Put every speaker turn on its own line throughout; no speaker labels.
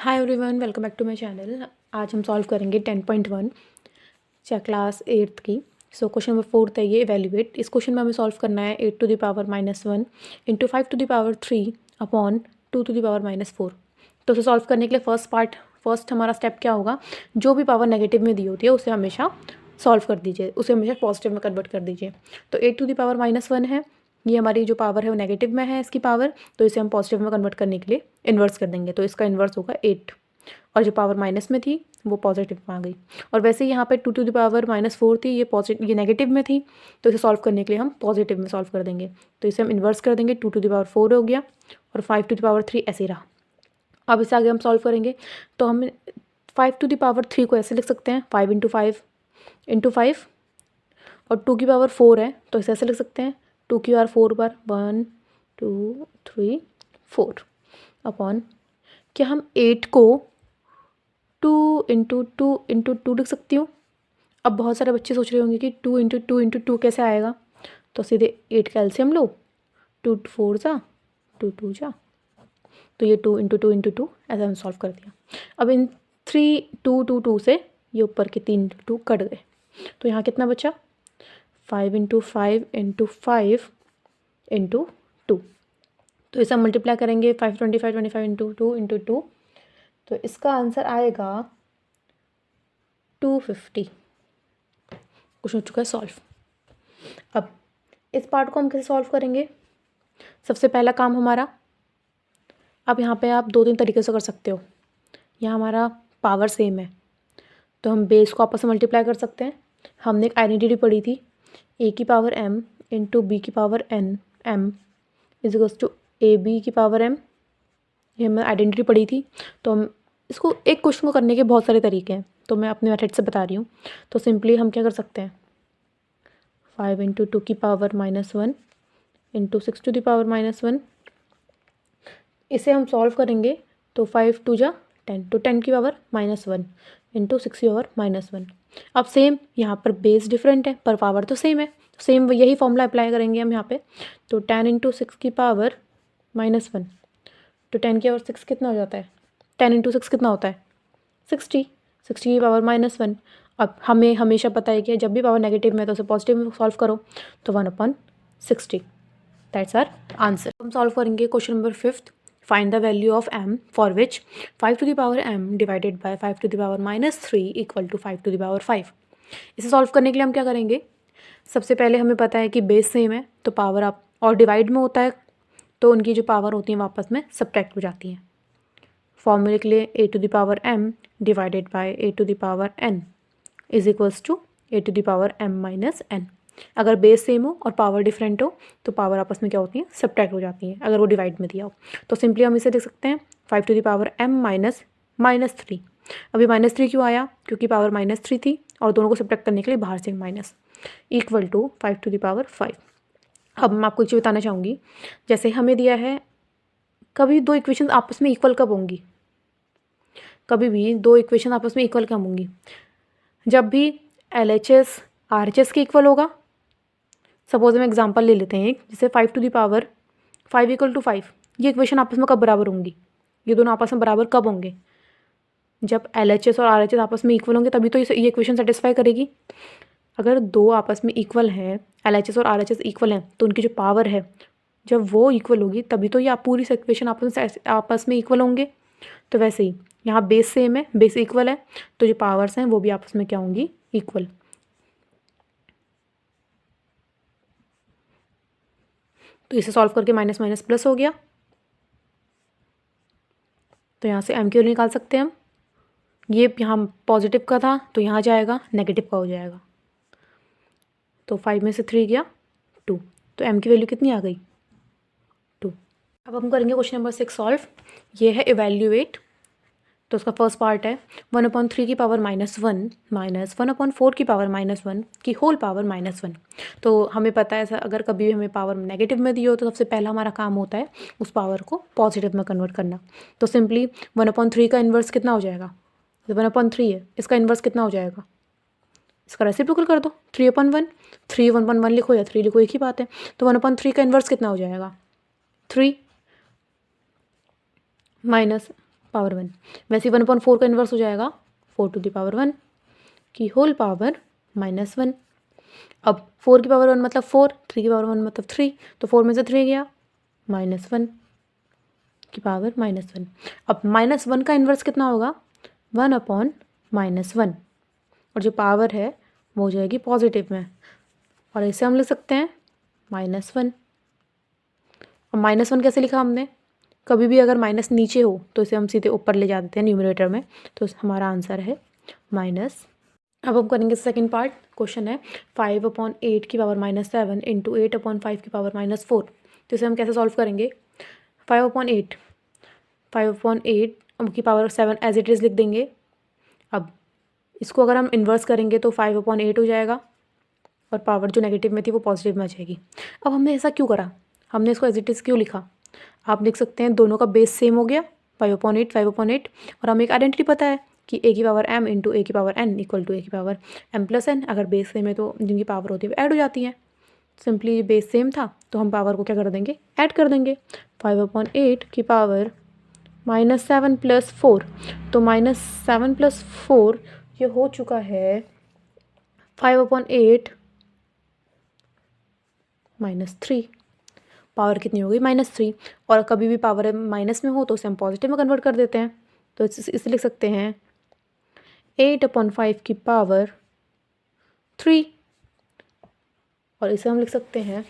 Hi everyone, welcome back to my channel. आज हम solve करेंगे 10.1 चाहे क्लास 8th की। क्वेश्चन नंबर 4 है ये, इवेल्युएट। इस क्वेश्चन में हमें सॉल्व करना है 8 to the power -1 into 5 to the power 3 upon 2 to the power -4। तो उसे सॉल्व करने के लिए फर्स्ट हमारा स्टेप क्या होगा, जो भी पावर नेगेटिव में दी होती है उसे हमेशा सॉल्व कर दीजिए, उसे हमेशा पॉजिटिव में कन्वर्ट कर दीजिए। तो 8 टू द पावर -1 है, ये हमारी जो पावर है वो नेगेटिव में है इसकी पावर, तो इसे हम पॉजिटिव में कन्वर्ट करने के लिए इन्वर्स कर देंगे। तो इसका इन्वर्स होगा 8, और जो पावर माइनस में थी वो पॉजिटिव में आ गई। और वैसे ही यहाँ पे 2 टू द पावर -4 थी, ये नेगेटिव में थी, तो इसे सॉल्व करने के लिए हम पॉजिटिव में सॉल्व कर देंगे। तो इसे हम इन्वर्स कर देंगे, 2 टू द पावर 4 हो गया और 5 टू द पावर 3 ऐसे रहा। अब इसे आगे हम सॉल्व करेंगे, तो हम 5 टू द पावर 3 को ऐसे लिख सकते हैं, 5 इंटू 5, और 2 की पावर 4 है तो इसे ऐसे लिख सकते हैं, 2 की पावर 4 पर 1 2 3 4 अपॉन, क्या हम 8 को 2 इंटू 2 लिख सकती हूँ। अब बहुत सारे बच्चे सोच रहे होंगे कि 2 इंटू 2 कैसे आएगा, तो सीधे 8 का एलसीएम लो, 2 4 जा 2 2 जा, तो ये 2 इंटू 2 ऐसा हम सॉल्व कर दिया। अब इन 2 से ये ऊपर के 3 2 कट गए, तो यहाँ कितना बचा, 5 इंटू 5 इंटू 2। तो इसे हम मल्टीप्लाई करेंगे, 5 25 इंटू 2 इंटू 2, तो इसका आंसर आएगा 250। क्वेश्चन हो चुका है सॉल्व। अब इस पार्ट को हम कैसे सॉल्व करेंगे, सबसे पहला काम हमारा, अब यहाँ पे आप 2-3 तरीके से कर सकते हो। यहाँ हमारा पावर सेम है तो हम बेस को आपस में मल्टीप्लाई कर सकते हैं। हमने एक आइडेंटिटी पढ़ी थी, a की पावर m इंटू बी की power n m is equals to A B की पावर m। ये हमने आइडेंटिटी पढ़ी थी। तो हम इसको, एक क्वेश्चन को करने के बहुत सारे तरीके हैं, तो मैं अपने मेथड से बता रही हूँ। तो सिंपली हम क्या कर सकते हैं, 5 इंटू 2 की power -1 into 6 to the power -1, इसे हम सॉल्व करेंगे तो 5 2 जा 10, तो 10 की पावर -1 इंटू 6 की पावर -1। अब सेम यहाँ पर बेस डिफरेंट है पर पावर तो सेम है, सेम यही फॉर्मूला अप्लाई करेंगे हम यहाँ पे। तो 10 इंटू 6 की पावर -1, तो 10 की पावर 6 कितना हो जाता है, 10 इंटू 6 कितना होता है 60 की पावर -1। अब हमें हमेशा पता है कि जब भी पावर नेगेटिव में है तो उसे पॉजिटिव में सॉल्व करो, तो 1/60, दैट्स आवर आंसर। हम सॉल्व करेंगे question number 5th, find the value of m for which 5 to the power m divided by 5 to the power -3 equal to 5 to the power 5। इसे सॉल्व करने के लिए हम क्या करेंगे, सबसे पहले हमें पता है कि बेस सेम है तो पावर आप और डिवाइड में होता है, तो उनकी जो पावर होती है आपस में सब्ट्रैक्ट हो जाती हैं। फॉर्मूले के लिए a to the power m divided by a to the power n is equals to a to the power m minus n। अगर बेस सेम हो और पावर डिफरेंट हो तो पावर आपस में क्या होती है, सब्ट्रैक्ट हो जाती हैं अगर वो डिवाइड में दिया हो। तो सिंपली हम इसे लिख सकते हैं 5 टू द पावर m -3। अभी -3 क्यों आया, क्योंकि पावर -3 थी और दोनों को सब्ट्रैक्ट करने के लिए बाहर से minus, equal to 5 to the power 5। अब मैं आपको एक चीज़ बताना चाहूँगी, जैसे हमें दिया है, कभी दो इक्वेशन आपस में इक्वल कब होंगी, कभी भी दो इक्वेशन आपस में इक्वल कब होंगी, जब भी LHS RHS के इक्वल होगा। सपोज हम एग्जांपल ले लेते हैं एक, जैसे 5 to the power 5 equal to 5, ये इक्वेशन आपस में कब बराबर होंगी, ये दोनों आपस में बराबर कब होंगे, जब LHS और RHS आपस में इक्वल होंगे, तभी तो ये इक्वेशन सेटिस्फाई करेगी। अगर दो आपस में इक्वल हैं, LHS और RHS इक्वल हैं, तो उनकी जो पावर है जब वो इक्वल होगी तभी तो ये पूरी इक्वेशन आपस में इक्वल होंगे। तो वैसे ही यहाँ बेस सेम है, बेस इक्वल है, तो जो पावर्स हैं वो भी आपस में क्या होंगी, इक्वल। तो इसे सॉल्व करके माइनस माइनस प्लस हो गया, तो यहाँ से m की वैल्यू निकाल सकते हैं हम। ये यहाँ पॉजिटिव का था तो यहाँ जाएगा, नेगेटिव का हो जाएगा, तो 5 में से 3 गया 2, तो m की वैल्यू कितनी आ गई, 2। अब हम करेंगे क्वेश्चन नंबर 6 सॉल्व। ये है इवेल्युएट, तो उसका फर्स्ट पार्ट है 1/3 की पावर -1 माइनस 1/4 की पावर -1 की होल पावर -1। तो हमें पता है ऐसा, अगर कभी भी हमें पावर नेगेटिव में दी हो तो सबसे पहला हमारा काम होता है उस पावर को पॉजिटिव में कन्वर्ट करना। तो सिंपली 1/3 का इन्वर्स कितना हो जाएगा, 1/3 है, इसका इन्वर्स कितना हो जाएगा, इसका रेसिप्रोकल कर दो, 3/1, 3 1/1 लिखो या 3 लिखो, एक ही बात है। तो 1/3 का इन्वर्स कितना हो जाएगा, 3 माइनस पावर 1। वैसे 1/4 का इन्वर्स हो जाएगा 4 टू द पावर 1 की होल पावर -1। अब 4 की पावर 1 मतलब 4, 3 की पावर 1 मतलब 3, तो 4 में से 3 गया -1 की पावर -1। अब -1 का इन्वर्स कितना होगा 1/-1, और जो पावर है वो हो जाएगी पॉजिटिव में, और इसे हम लिख सकते हैं -1। अब -1 कैसे लिखा हमने, कभी भी अगर माइनस नीचे हो तो इसे हम सीधे ऊपर ले जा देते हैं न्यूमरेटर में, तो हमारा आंसर है माइनस। अब हम करेंगे सेकंड पार्ट। क्वेश्चन है 5/8 की पावर -7 इंटू 8/5 की पावर -4। तो इसे हम कैसे सॉल्व करेंगे, 5/8 की पावर 7 एज इट इज़ लिख देंगे। अब इसको अगर हम इन्वर्स करेंगे तो 5/8 हो जाएगा, और पावर जो नेगेटिव में थी वो पॉजिटिव में आ जाएगी। अब हमने ऐसा क्यों करा, हमने इसको एज इट इज़ क्यों लिखा, आप देख सकते हैं दोनों का बेस सेम हो गया 5/8, और हमें एक आइडेंटिटी पता है कि a की पावर m इंटू a की power n equal to a की पावर m प्लस n। अगर बेस सेम है तो जिनकी पावर होती है वो ऐड हो जाती है। सिंपली बेस सेम था तो हम पावर को क्या कर देंगे, ऐड कर देंगे। 5/8 की पावर -7 + 4, तो -7 + 4 ये हो चुका है 5/8 -3। पावर कितनी हो गई -3, और कभी भी पावर माइनस में हो तो उसे हम पॉजिटिव में कन्वर्ट कर देते हैं। तो इसे लिख सकते हैं 8/5 की पावर 3, और इसे हम लिख सकते हैं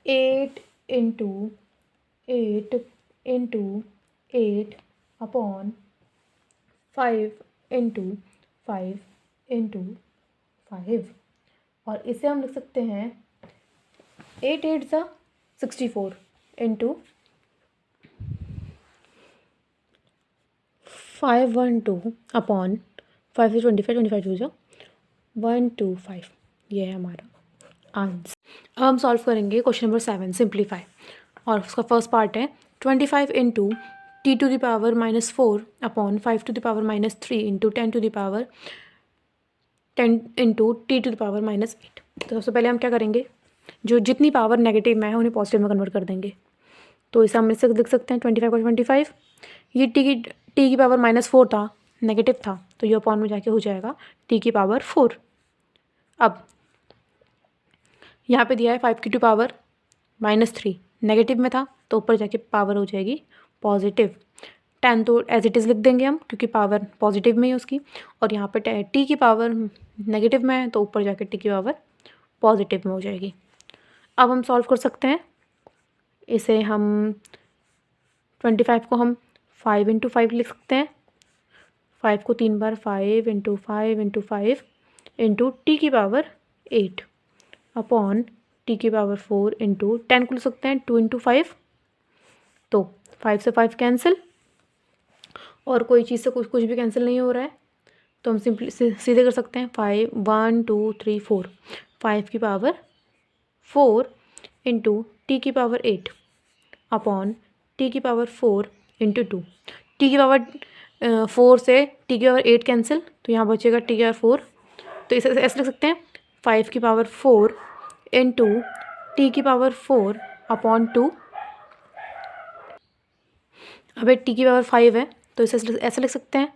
8 इंटू 8 इंटू 8/5 इंटू 5 इंटू 5, और इसे हम लिख सकते हैं 8 8 सा 64 इंटू 512/5 से 25 25 टू 125। ये है हमारा आंसर। अब हम सॉल्व करेंगे क्वेश्चन नंबर 7 सिंप्लीफाई, और उसका फर्स्ट पार्ट है 25 into t to the power -4/5 to the power -3 into 10 to the power 10 into t to the power -8। तो सबसे पहले हम क्या करेंगे, जो जितनी पावर नेगेटिव में है उन्हें पॉजिटिव में कन्वर्ट कर देंगे। तो इसे हम इससे लिख सकते हैं 25 का 25, ये t की पावर -4 था, नेगेटिव था, तो ये अपॉन में जाके हो जाएगा t की पावर 4। अब यहाँ पे दिया है 5 की टू पावर -3, नेगेटिव में था तो ऊपर जाके पावर हो जाएगी पॉजिटिव। 10 तो एज इट इज़ लिख देंगे हम क्योंकि पावर पॉजिटिव में ही उसकी, और यहाँ पे t की पावर नेगेटिव में है तो ऊपर जाके t की पावर पॉजिटिव में हो जाएगी। अब हम सॉल्व कर सकते हैं इसे, हम 25 को हम 5 इंटू 5 लिख सकते हैं, 5 को 3 बार 5 इंटू 5 इंटू 5 इंटू टी की पावर 8 अपॉन टी की पावर 4 इंटू 10 को लिख सकते हैं 2 इंटू 5, तो 5 से 5 कैंसिल, और कोई चीज़ से कुछ भी कैंसिल नहीं हो रहा है, तो हम सिंपली सीधे कर सकते हैं 5 1 2 3 4, 5 की पावर 4 इंटू टी की पावर 8 अपॉन टी की पावर 4 इंटू 2। टी की पावर 4 से टी की पावर 8 कैंसिल, तो यहाँ बचेगा टी की पावर 4, तो इसे ऐसे लिख सकते हैं 5 की पावर 4 इंटू टी की पावर 4 अपॉन 2। अब टी की पावर 5 है तो इसे ऐसे लिख सकते हैं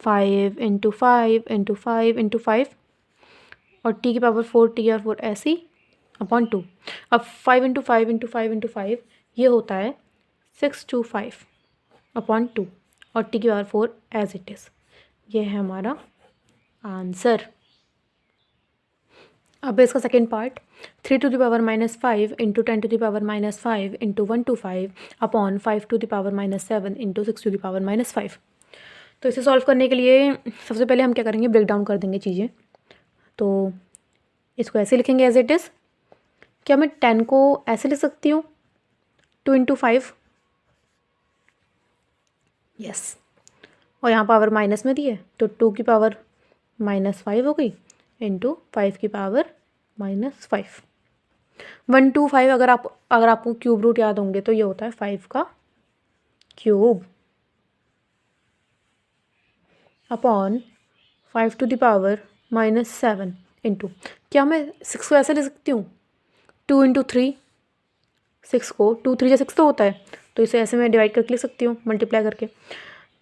5 इंटू 5 इंटू 5 इंटू 5, और टी की पावर 4 टी की पावर 4 ऐसी अपॉन 2। अब 5 इंटू 5 इंटू 5 इंटू 5 ये होता है 625 अपॉन 2, और टी की पावर 4 एज इट इज़। ये है हमारा आंसर। अब इसका second part 3 to the power -5 into 10 to the power -5 into 125 upon 5 to the power -7 into 6 to the power -5। तो इसे सॉल्व करने के लिए सबसे पहले हम क्या करेंगे, ब्रेक डाउन कर देंगे चीज़ें। तो इसको ऐसे लिखेंगे एज इट इज़। क्या मैं 10 को ऐसे लिख सकती हूँ 2 इंटू 5, यस, और यहाँ पावर माइनस में दी है तो 2 की पावर -5 हो गई इंटू 5 की पावर -5। 125 अगर आपको क्यूब रूट याद होंगे तो ये होता है 5 का cube upon 5 to the power -7 into, क्या मैं 6 को ऐसे लिख सकती हूँ 2 इंटू 3, 6 को 2 3 6 तो होता है, तो इसे ऐसे मैं डिवाइड करके लिख सकती हूँ मल्टीप्लाई करके।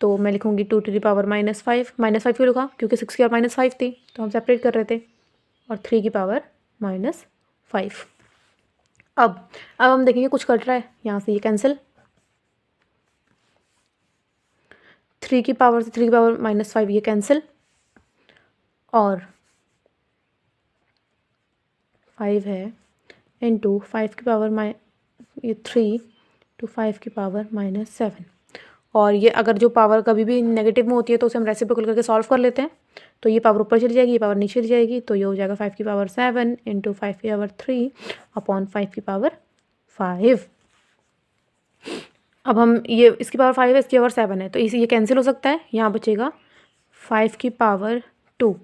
तो मैं लिखूँगी 2 टू द पावर -5, -5 क्यों लिखा, क्योंकि 6 की पावर -5 थी तो हम सेपरेट कर रहे थे, और 3 की पावर -5। अब हम देखेंगे कुछ कट रहा है, यहाँ से ये कैंसिल, 3 की पावर से 3 की पावर -5 ये कैंसिल, और 5 है इंटू 5 की पावर ये 3 टू 5 की पावर -7। और ये अगर जो पावर कभी भी नेगेटिव में होती है तो उसे हम रेसिप्रोकल करके सॉल्व कर लेते हैं, तो ये पावर ऊपर चली जाएगी, ये पावर नीचे चली जाएगी, तो ये हो जाएगा 5 की पावर 7 इंटू 5 की पावर 3 अपॉन 5 की पावर 5। अब हम ये इसकी पावर 5 है, इसकी पावर 7 है, तो इसी ये कैंसिल हो सकता है, यहाँ बचेगा 5 की पावर 2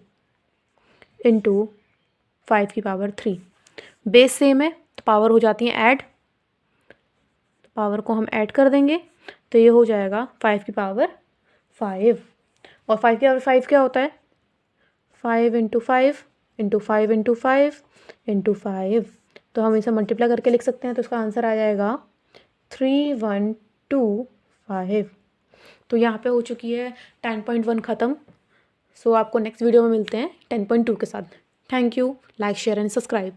इंटू 5 की पावर 3। बेस सेम है तो पावर हो जाती है ऐड, तो पावर को हम ऐड कर देंगे, तो ये हो जाएगा 5 की पावर 5। और 5 की पावर 5 क्या होता है, 5 इंटू 5 इंटू 5 इंटू 5 इंटू 5, तो हम इसे मल्टीप्लाई करके लिख सकते हैं, तो इसका आंसर आ जाएगा 3125। तो यहाँ पे हो चुकी है 10.1 ख़त्म। सो आपको नेक्स्ट वीडियो में मिलते हैं 10.2 के साथ। Thank you, like share and subscribe.